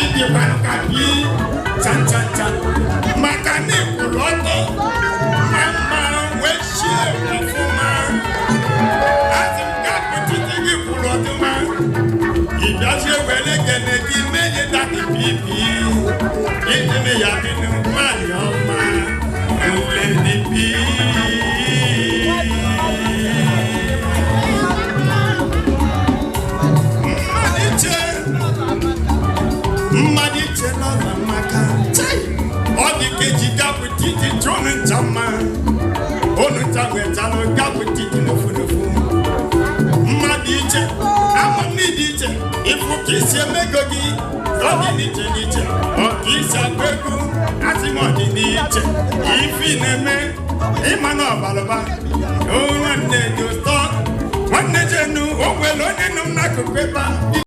iji bankabi cha makani kuloto mama weshie kifuma azimka kutitigi kuloto ma idashe wele gene ki menye dati pipi idime ya binu manyoma lady pi Madiche no maka odi keji gapu titi jonu chama onu tagwe tano gapu titi no funufu Madiche amani diche ifu kisi megogi odi niche o kisi agbegu ati modi niche ifi neme imano baloba o wanne do stop wanne jenu o welo nenu na kupepa